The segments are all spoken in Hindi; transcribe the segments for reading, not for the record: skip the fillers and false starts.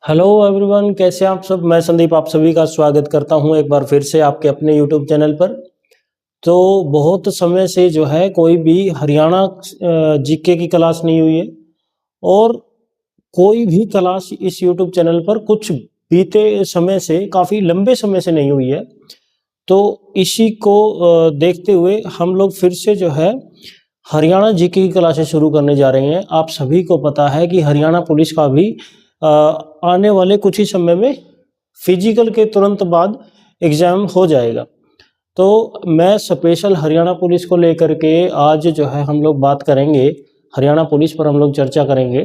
हेलो एवरीवन, कैसे हैं आप सब। मैं संदीप आप सभी का स्वागत करता हूं एक बार फिर से आपके अपने यूट्यूब चैनल पर। तो बहुत समय से जो है कोई भी हरियाणा जीके की क्लास नहीं हुई है और कोई भी क्लास इस यूट्यूब चैनल पर कुछ बीते समय से काफ़ी लंबे समय से नहीं हुई है। तो इसी को देखते हुए हम लोग फिर से जो है हरियाणा जीके की क्लासेस शुरू करने जा रहे हैं। आप सभी को पता है कि हरियाणा पुलिस का भी आने वाले कुछ ही समय में फिजिकल के तुरंत बाद एग्ज़ाम हो जाएगा। तो मैं स्पेशल हरियाणा पुलिस को लेकर के आज जो है हम लोग बात करेंगे, हरियाणा पुलिस पर हम लोग चर्चा करेंगे।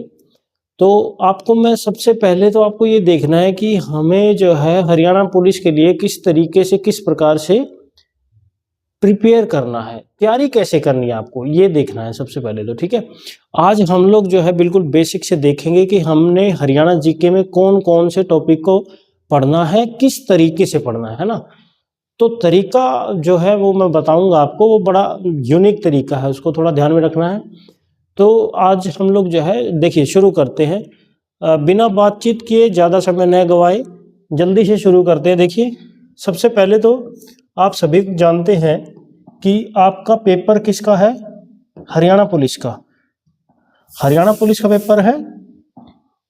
तो आपको मैं सबसे पहले तो आपको ये देखना है कि हमें जो है हरियाणा पुलिस के लिए किस तरीके से, किस प्रकार से प्रिपेयर करना है, तैयारी कैसे करनी है, आपको ये देखना है सबसे पहले तो। ठीक है, आज हम लोग जो है बिल्कुल बेसिक से देखेंगे कि हमने हरियाणा जीके में कौन कौन से टॉपिक को पढ़ना है, किस तरीके से पढ़ना है ना। तो तरीका जो है वो मैं बताऊंगा आपको, वो बड़ा यूनिक तरीका है, उसको थोड़ा ध्यान में रखना है। तो आज हम लोग जो है देखिए शुरू करते हैं, बिना बातचीत किए, ज़्यादा समय न गवाए, जल्दी से शुरू करते हैं। देखिए सबसे पहले तो आप सभी जानते हैं कि आपका पेपर किसका है, हरियाणा पुलिस का। हरियाणा पुलिस का पेपर है,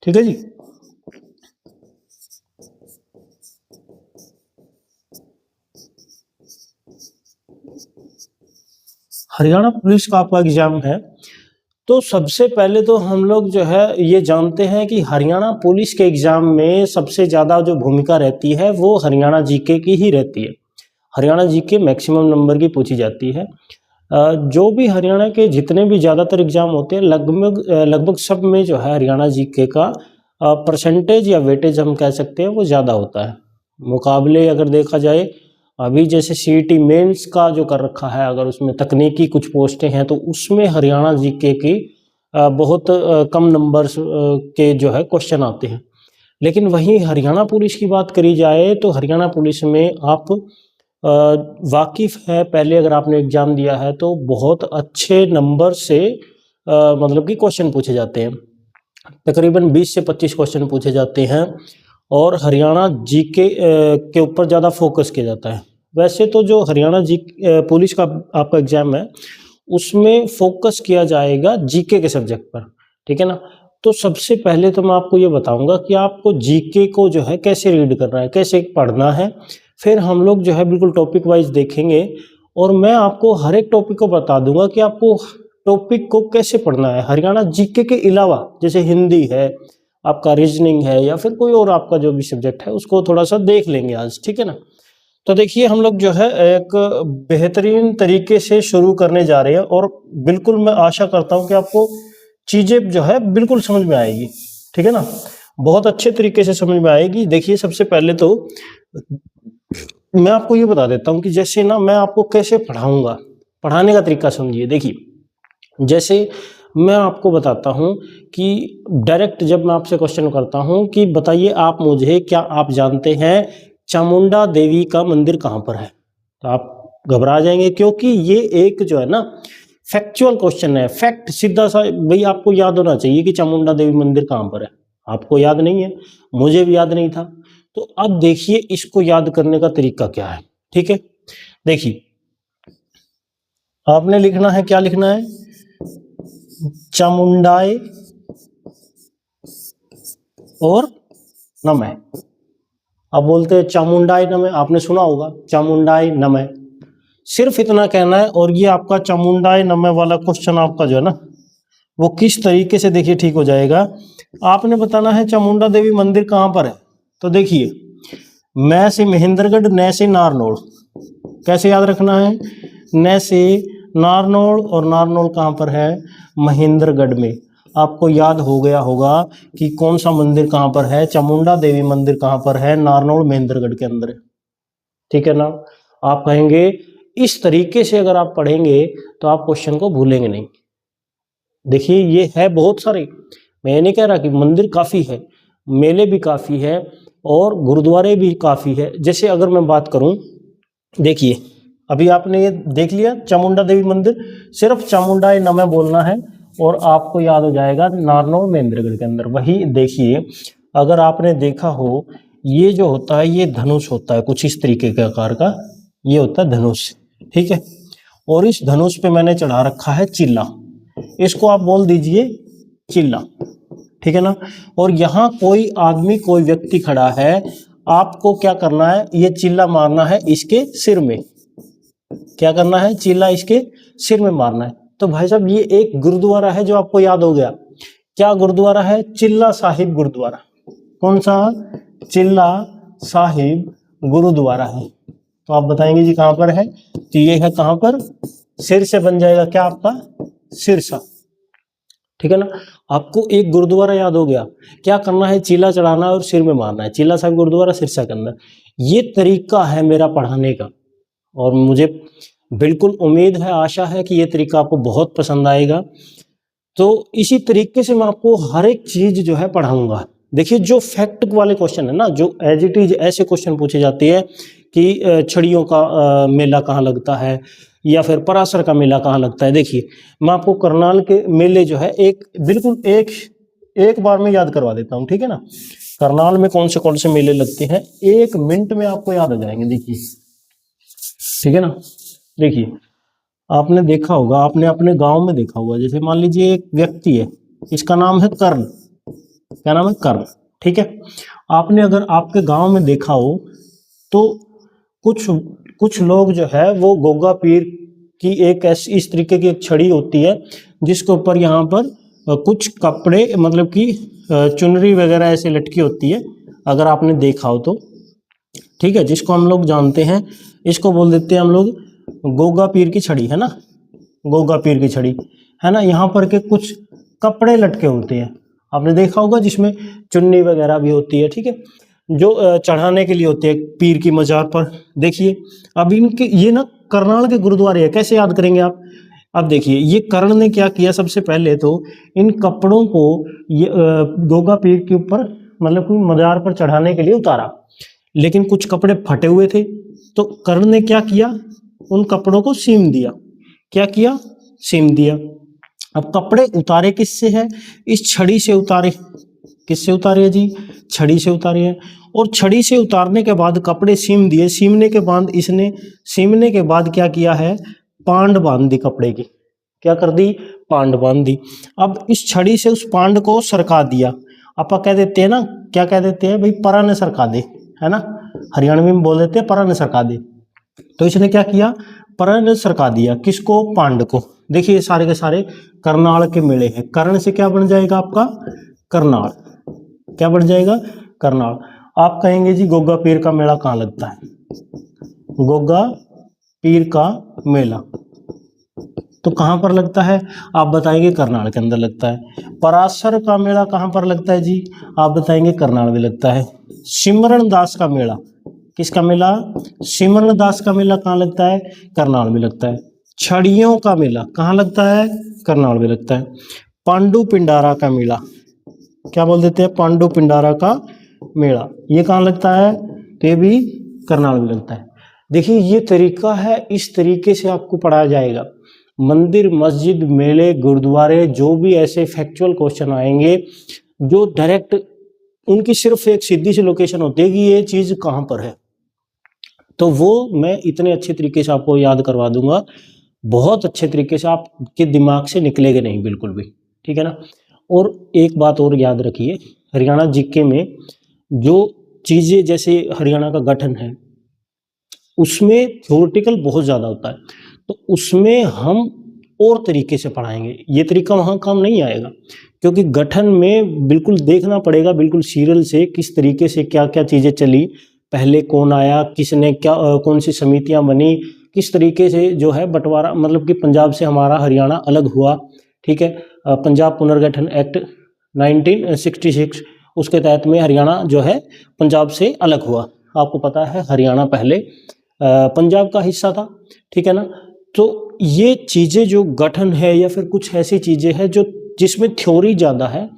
ठीक है जी। हरियाणा पुलिस का आपका एग्जाम है। तो सबसे पहले तो हम लोग जो है ये जानते हैं कि हरियाणा पुलिस के एग्जाम में सबसे ज़्यादा जो भूमिका रहती है वो हरियाणा जीके की ही रहती है। हरियाणा जीके मैक्सिमम नंबर की पूछी जाती है। जो भी हरियाणा के जितने भी ज़्यादातर एग्जाम होते हैं लगभग सब में जो है हरियाणा जीके का परसेंटेज या वेटेज हम कह सकते हैं वो ज़्यादा होता है। मुकाबले अगर देखा जाए, अभी जैसे सीईटी मेंस का जो कर रखा है, अगर उसमें तकनीकी कुछ पोस्टें हैं तो उसमें हरियाणा जीके की बहुत कम नंबर्स के जो है क्वेश्चन आते हैं। लेकिन वहीं हरियाणा पुलिस की बात करी जाए तो हरियाणा पुलिस में आप वाकिफ़ है, पहले अगर आपने एग्ज़ाम दिया है तो बहुत अच्छे नंबर से मतलब कि क्वेश्चन पूछे जाते हैं। तकरीबन 20 से 25 क्वेश्चन पूछे जाते हैं और हरियाणा जीके के ऊपर ज़्यादा फोकस किया जाता है। वैसे तो जो हरियाणा पुलिस का आपका एग्ज़ाम है उसमें फोकस किया जाएगा जीके के सब्जेक्ट पर, ठीक है ना। तो सबसे पहले तो मैं आपको ये बताऊंगा कि आपको जीके को जो है कैसे रीड करना है, कैसे पढ़ना है। फिर हम लोग जो है बिल्कुल टॉपिक वाइज देखेंगे और मैं आपको हर एक टॉपिक को बता दूंगा कि आपको टॉपिक को कैसे पढ़ना है हरियाणा जीके के अलावा। जैसे हिंदी है, आपका रीजनिंग है, या फिर कोई और आपका जो भी सब्जेक्ट है उसको थोड़ा सा देख लेंगे आज, ठीक है ना। तो देखिए हम लोग जो है एक बेहतरीन तरीके से शुरू करने जा रहे हैं और बिल्कुल मैं आशा करता हूं कि आपको चीज़ें जो है बिल्कुल समझ में आएगी, ठीक है ना, बहुत अच्छे तरीके से समझ में आएगी। देखिए सबसे पहले तो मैं आपको ये बता देता हूँ कि जैसे ना मैं आपको कैसे पढ़ाऊंगा, पढ़ाने का तरीका समझिए। देखिए जैसे मैं आपको बताता हूँ कि डायरेक्ट जब मैं आपसे क्वेश्चन करता हूँ कि बताइए आप मुझे, क्या आप जानते हैं चामुंडा देवी का मंदिर कहाँ पर है, तो आप घबरा जाएंगे क्योंकि ये एक जो है ना फैक्चुअल क्वेश्चन है। फैक्ट सीधा सा भाई आपको याद होना चाहिए कि चामुंडा देवी मंदिर कहाँ पर है। आपको याद नहीं है, मुझे भी याद नहीं था। तो अब देखिए इसको याद करने का तरीका क्या है, ठीक है। देखिए आपने लिखना है, क्या लिखना है, चामुंडाई और नमः। अब बोलते हैं चामुंडाई नमः, आपने सुना होगा चामुंडाई नमः, सिर्फ इतना कहना है। और ये आपका चामुंडाई नमः वाला क्वेश्चन आपका जो है ना वो किस तरीके से देखिए ठीक हो जाएगा। आपने बताना है चामुंडा देवी मंदिर कहाँ पर है। तो देखिए मैं से महेंद्रगढ़, न से नारनौल, कैसे याद रखना है, न से नारनौल, और नारनौल कहाँ पर है, महेंद्रगढ़ में। आपको याद हो गया होगा कि कौन सा मंदिर कहाँ पर है, चामुंडा देवी मंदिर कहाँ पर है, नारनौल महेंद्रगढ़ के अंदर है, ठीक है ना। आप कहेंगे इस तरीके से अगर आप पढ़ेंगे तो आप क्वेश्चन को भूलेंगे नहीं। देखिए ये है बहुत सारे, मैं नहीं कह रहा कि मंदिर काफ़ी है, मेले भी काफ़ी है और गुरुद्वारे भी काफ़ी है। जैसे अगर मैं बात करूं, देखिए अभी आपने ये देख लिया चामुंडा देवी मंदिर, सिर्फ चामुंडाई नमः बोलना है और आपको याद हो जाएगा नारनौल महेंद्रगढ़ के अंदर। वही देखिए अगर आपने देखा हो, ये जो होता है ये धनुष होता है, कुछ इस तरीके के आकार का ये होता है धनुष, ठीक है। और इस धनुष पे मैंने चढ़ा रखा है चिल्ला, इसको आप बोल दीजिए चिल्ला, ठीक है ना। और यहाँ कोई आदमी कोई व्यक्ति खड़ा है, आपको क्या करना है, ये चिल्ला मारना है इसके सिर में। क्या करना है, चिल्ला इसके सिर में मारना है। तो भाई साहब ये एक गुरुद्वारा है जो आपको याद हो गया। क्या गुरुद्वारा है, चिल्ला साहिब गुरुद्वारा। कौन सा, चिल्ला साहिब गुरुद्वारा है। तो आप बताएंगे जी कहां पर है, तो ये है कहां पर, सिर से बन जाएगा क्या आपका, सिरसा, ठीक है ना। आपको एक गुरुद्वारा याद हो गया, क्या करना है, चिल्ला चढ़ाना और सिर में मारना है, चिल्ला साहिब गुरुद्वारा सिरसा के अंदर। ये तरीका है मेरा पढ़ाने का, और मुझे बिल्कुल उम्मीद है, आशा है कि ये तरीका आपको बहुत पसंद आएगा। तो इसी तरीके से मैं आपको हर एक चीज जो है पढ़ाऊंगा। देखिए जो फैक्ट वाले क्वेश्चन है ना, जो एज इट इज ऐसे क्वेश्चन पूछे जाते हैं कि छड़ियों का मेला कहाँ लगता है, या फिर पराशर का मेला कहाँ लगता है। देखिए मैं आपको करनाल के मेले जो है एक बिल्कुल एक बार में याद करवा देता हूँ, ठीक है ना। करनाल में कौन से मेले लगते हैं, 1 मिनट में आपको याद हो जाएंगे। देखिए, ठीक है ना। देखिए आपने देखा होगा, आपने अपने गांव में देखा होगा, जैसे मान लीजिए एक व्यक्ति है, इसका नाम है कर्ण। क्या नाम है, कर्ण, ठीक है। आपने अगर आपके गांव में देखा हो तो कुछ लोग जो है वो गोगा पीर की एक ऐसी इस तरीके की एक छड़ी होती है, जिसके ऊपर यहाँ पर कुछ कपड़े मतलब कि चुनरी वगैरह ऐसे लटकी होती है, अगर आपने देखा हो तो, ठीक है। जिसको हम लोग जानते हैं, इसको बोल देते हैं हम लोग गोगा पीर की छड़ी, है ना, गोगा पीर की छड़ी, है ना। यहाँ पर के कुछ कपड़े लटके होते हैं, आपने देखा होगा, जिसमें चुन्नी वगैरह भी होती है, ठीक है, जो चढ़ाने के लिए होते हैं पीर की मजार पर। देखिए अब इनके ये ना करनाल के गुरुद्वारे है, कैसे याद करेंगे आप। अब देखिए ये कर्ण ने क्या किया, सबसे पहले तो इन कपड़ों को ये गोगा पीर के ऊपर मतलब कोई मजार पर चढ़ाने के लिए उतारा, लेकिन कुछ कपड़े फटे हुए थे, तो कर्ण ने क्या किया, उन कपड़ों को सीम दिया। क्या किया, सीम दिया। अब कपड़े उतारे किससे है, इस छड़ी से उतारे। किससे उतारे है जी, छड़ी से उतारे हैं। और छड़ी से उतारने के बाद कपड़े सीम दिए, सीमने के बाद इसने सीमने के बाद क्या किया है, पांड बांध दी कपड़े की। क्या कर दी, पांड बांध दी। अब इस छड़ी से उस पांड को सरका दिया। आप कह देते हैं ना, क्या कह देते हैं भाई, परा ने सरका दे, है ना, हरियाणवी में बोल देते हैं परा ने सरका दे। तो इसने क्या किया, परा ने सरका दिया, किसको, पांड को। देखिए सारे के सारे करनाल के मेले हैं। कर्ण से क्या बन जाएगा आपका, करनाल। क्या बन जाएगा, करनाल। आप कहेंगे जी गोगा पीर का मेला कहाँ लगता है, गोगा पीर का मेला तो कहाँ पर लगता है, आप बताएंगे करनाल के अंदर लगता है। पराशर का मेला कहाँ पर लगता है जी, आप बताएंगे करनाल में लगता है। सिमरन दास का मेला, किसका मेला, सिमरन दास का मेला कहाँ लगता है, करनाल में लगता है। छड़ियों का मेला कहाँ लगता है, करनाल में लगता है। पांडु पिंडारा का मेला, क्या बोल देते हैं, पांडु पिंडारा का मेला, ये कहाँ लगता है, तो ये भी करनाल में लगता है। देखिए ये तरीका है, इस तरीके से आपको पढ़ाया जाएगा। मंदिर, मस्जिद, मेले, गुरुद्वारे, जो भी ऐसे फैक्चुअल क्वेश्चन आएंगे जो डायरेक्ट उनकी सिर्फ एक सीधी सी लोकेशन होती है कि ये चीज कहाँ पर है, तो वो मैं इतने अच्छे तरीके से आपको याद करवा दूंगा, बहुत अच्छे तरीके से आपके दिमाग से निकलेगा नहीं बिल्कुल भी, ठीक है ना। और एक बात और याद रखिए, हरियाणा जीके में जो चीजें जैसे हरियाणा का गठन है उसमें थ्योरेटिकल बहुत ज़्यादा होता है, तो उसमें हम और तरीके से पढ़ाएंगे। ये तरीका वहाँ काम नहीं आएगा, क्योंकि गठन में बिल्कुल देखना पड़ेगा, बिल्कुल सीरियल से किस तरीके से क्या क्या चीज़ें चली, पहले कौन आया, किसने क्या कौन सी समितियाँ बनी, किस तरीके से जो है बंटवारा, मतलब कि पंजाब से हमारा हरियाणा अलग हुआ, ठीक है। पंजाब पुनर्गठन एक्ट 1966 उसके तहत में हरियाणा जो है पंजाब से अलग हुआ। आपको पता है हरियाणा पहले पंजाब का हिस्सा था, ठीक है ना। तो ये चीज़ें जो गठन है या फिर कुछ ऐसी चीज़ें हैं जो जिसमें थ्योरी ज़्यादा है,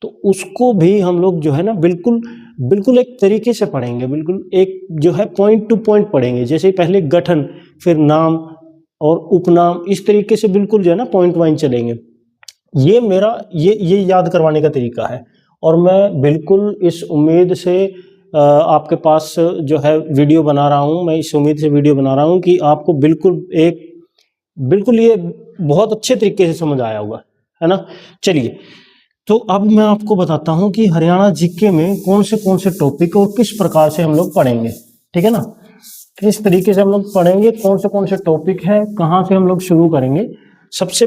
तो उसको भी हम लोग जो है ना बिल्कुल एक तरीके से पढ़ेंगे, बिल्कुल एक जो है पॉइंट टू पॉइंट पढ़ेंगे। जैसे पहले गठन, फिर नाम और उपनाम, इस तरीके से बिल्कुल जो है ना पॉइंट वाइज चलेंगे। ये मेरा ये याद करवाने का तरीका है। और मैं बिल्कुल इस उम्मीद से आपके पास जो है वीडियो बना रहा हूँ, मैं इस उम्मीद से वीडियो बना रहा हूँ कि आपको बिल्कुल ये बहुत अच्छे तरीके से समझ आया होगा, है ना। चलिए, तो अब मैं आपको बताता हूँ कि हरियाणा जीके में कौन से टॉपिक और किस प्रकार से हम लोग पढ़ेंगे, ठीक है ना। किस तरीके से हम लोग पढ़ेंगे, कौन से टॉपिक है, कहाँ से हम लोग शुरू करेंगे। सबसे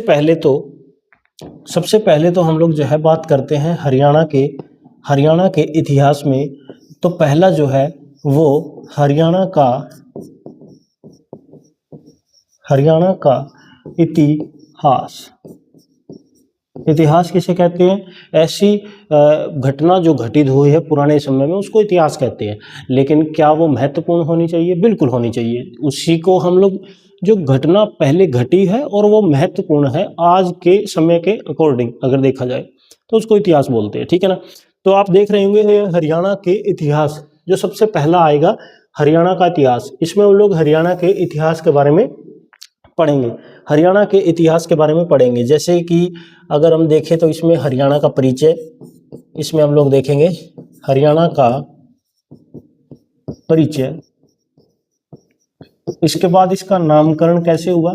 पहले तो हम लोग जो है बात करते हैं हरियाणा के इतिहास में। तो पहला जो है वो हरियाणा का इतिहास किसे कहते हैं? ऐसी घटना जो घटित हुई है पुराने समय में उसको इतिहास कहते हैं। लेकिन क्या वो महत्वपूर्ण होनी चाहिए? बिल्कुल होनी चाहिए। उसी को हम लोग, जो घटना पहले घटी है और वो महत्वपूर्ण है आज के समय के अकॉर्डिंग अगर देखा जाए तो उसको इतिहास बोलते हैं, ठीक है ना। तो आप देख रहे होंगे हरियाणा के इतिहास जो सबसे पहला आएगा, हरियाणा का इतिहास। इसमें हम लोग हरियाणा के इतिहास के बारे में पढ़ेंगे, हरियाणा के इतिहास के बारे में पढ़ेंगे। जैसे कि अगर हम देखें तो इसमें हरियाणा का परिचय, इसमें हम लोग देखेंगे हरियाणा का परिचय। इसके बाद इसका नामकरण कैसे हुआ,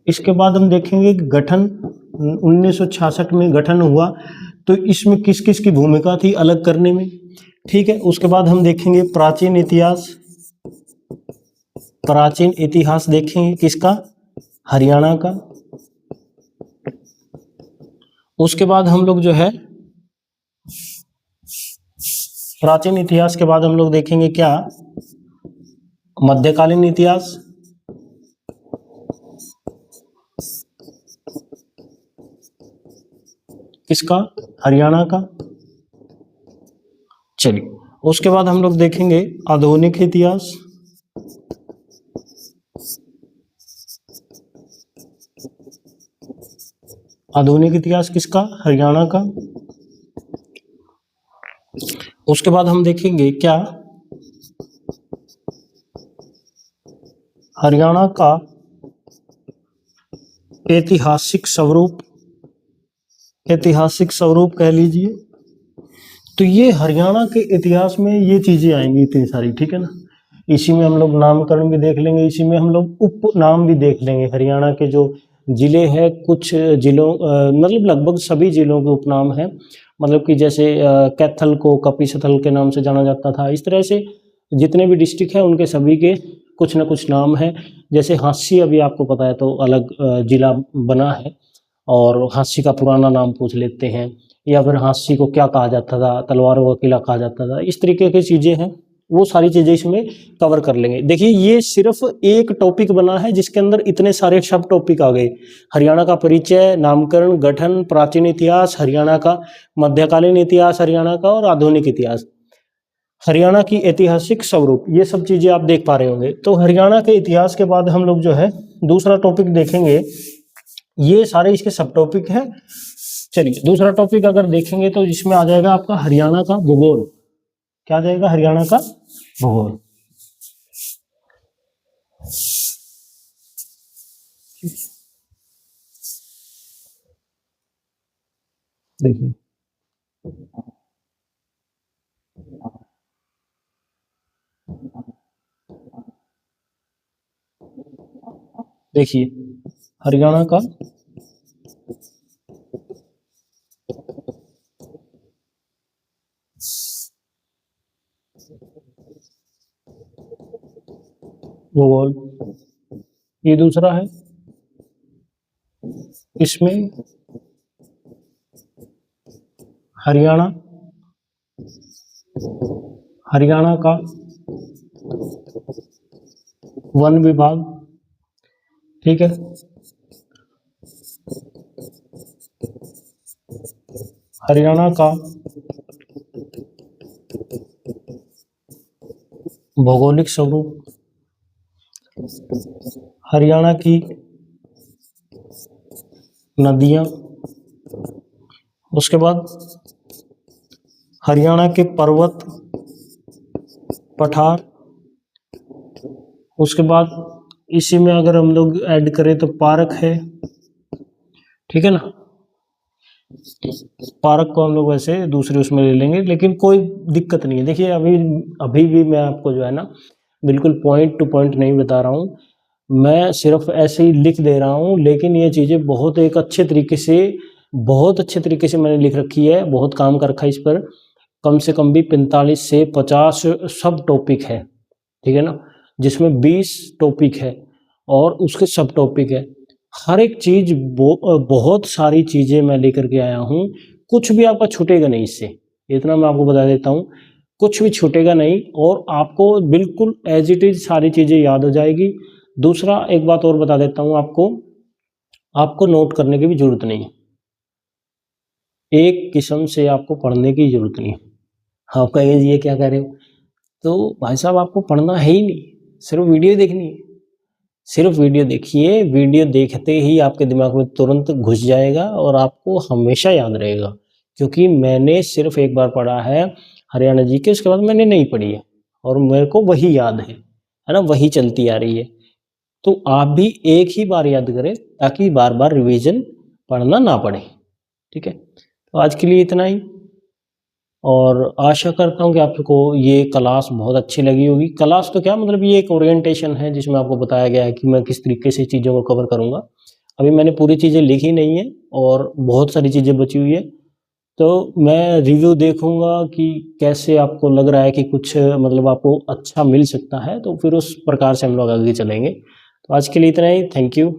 इसके बाद हम देखेंगे गठन 1966 में गठन हुआ तो इसमें किस किस की भूमिका थी अलग करने में, ठीक है। उसके बाद हम देखेंगे प्राचीन इतिहास देखेंगे किसका? हरियाणा का। उसके बाद हम लोग जो है प्राचीन इतिहास के बाद हम लोग देखेंगे क्या? मध्यकालीन इतिहास। किसका? हरियाणा का। चलिए, उसके बाद हम लोग देखेंगे आधुनिक इतिहास। आधुनिक इतिहास किसका? हरियाणा का। उसके बाद हम देखेंगे क्या? हरियाणा का ऐतिहासिक स्वरूप कह लीजिए। तो ये हरियाणा के इतिहास में ये चीजें आएंगी इतनी सारी, ठीक है ना। इसी में हम लोग नामकरण भी देख लेंगे, इसी में हम लोग उपनाम भी देख लेंगे। हरियाणा के जो जिले हैं, कुछ जिलों मतलब लगभग सभी जिलों के उपनाम हैं। मतलब कि जैसे कैथल को कपिशथल के नाम से जाना जाता था। इस तरह से जितने भी डिस्ट्रिक्ट हैं उनके सभी के कुछ न कुछ नाम है। जैसे हांसी अभी आपको पता है तो अलग जिला बना है, और हांसी का पुराना नाम पूछ लेते हैं, या फिर हांसी को क्या कहा जाता था, तलवारों का किला कहा जाता था। इस तरीके की चीजें हैं, वो सारी चीजें इसमें कवर कर लेंगे। देखिए, ये सिर्फ एक टॉपिक बना है जिसके अंदर इतने सारे सब टॉपिक आ गए। हरियाणा का परिचय, नामकरण, गठन, प्राचीन इतिहास हरियाणा का, मध्यकालीन इतिहास हरियाणा का, और आधुनिक इतिहास, हरियाणा की ऐतिहासिक स्वरूप, ये सब चीजें आप देख पा रहे होंगे। तो हरियाणा के इतिहास के बाद हम लोग जो है दूसरा टॉपिक देखेंगे। ये सारे इसके सब टॉपिक हैं। चलिए, दूसरा टॉपिक अगर देखेंगे तो इसमें आ जाएगा आपका हरियाणा का भूगोल। क्या आ जाएगा? हरियाणा का भूगोल। देखिए, हरियाणा का भूगोल, ये दूसरा है। इसमें हरियाणा का वन विभाग, ठीक है। हरियाणा का भौगोलिक स्वरूप, हरियाणा की नदियां, उसके बाद हरियाणा के पर्वत पठार, उसके बाद इसी में अगर हम लोग ऐड करें तो पार्क है, ठीक है ना। पार्क को हम लोग वैसे दूसरे उसमें ले लेंगे, लेकिन कोई दिक्कत नहीं है। देखिए अभी भी मैं आपको जो है ना बिल्कुल पॉइंट टू पॉइंट नहीं बता रहा हूँ, मैं सिर्फ ऐसे ही लिख दे रहा हूँ, लेकिन ये चीज़ें बहुत एक अच्छे तरीके से, बहुत अच्छे तरीके से मैंने लिख रखी है, बहुत काम कर रखा है इस पर। कम से कम भी 45 से 50 सब टॉपिक है, ठीक है ना, जिसमें 20 टॉपिक है और उसके सब टॉपिक है। हर एक चीज़ बहुत सारी चीज़ें मैं लेकर के आया हूँ, कुछ भी आपका छूटेगा नहीं इससे, इतना मैं आपको बता देता हूँ, कुछ भी छूटेगा नहीं और आपको बिल्कुल एज इट इज़ सारी चीज़ें याद हो जाएगी। दूसरा एक बात और बता देता हूँ आपको, आपको नोट करने की भी ज़रूरत नहीं है, एक किस्म से आपको पढ़ने की ज़रूरत नहीं है। आप कहेंगे ये क्या कह रहे हो? तो भाई साहब आपको पढ़ना है ही नहीं, सिर्फ वीडियो देखनी है। सिर्फ वीडियो देखिए, वीडियो देखते ही आपके दिमाग में तुरंत घुस जाएगा और आपको हमेशा याद रहेगा, क्योंकि मैंने सिर्फ एक बार पढ़ा है हरियाणा जी के, उसके बाद मैंने नहीं पढ़ी है और मेरे को वही याद है ना, वही चलती आ रही है। तो आप भी एक ही बार याद करें ताकि बार बार रिवीजन पढ़ना ना पड़े, ठीक है। तो आज के लिए इतना ही, और आशा करता हूँ कि आपको ये क्लास बहुत अच्छी लगी होगी। क्लास तो क्या मतलब, ये एक ओरिएंटेशन है जिसमें आपको बताया गया है कि मैं किस तरीके से चीज़ों को कवर करूँगा। अभी मैंने पूरी चीज़ें लिखी नहीं है और बहुत सारी चीज़ें बची हुई है, तो मैं रिव्यू देखूँगा कि कैसे आपको लग रहा है कि कुछ मतलब आपको अच्छा मिल सकता है, तो फिर उस प्रकार से हम लोग आगे चलेंगे। तो आज के लिए इतना ही, थैंक यू।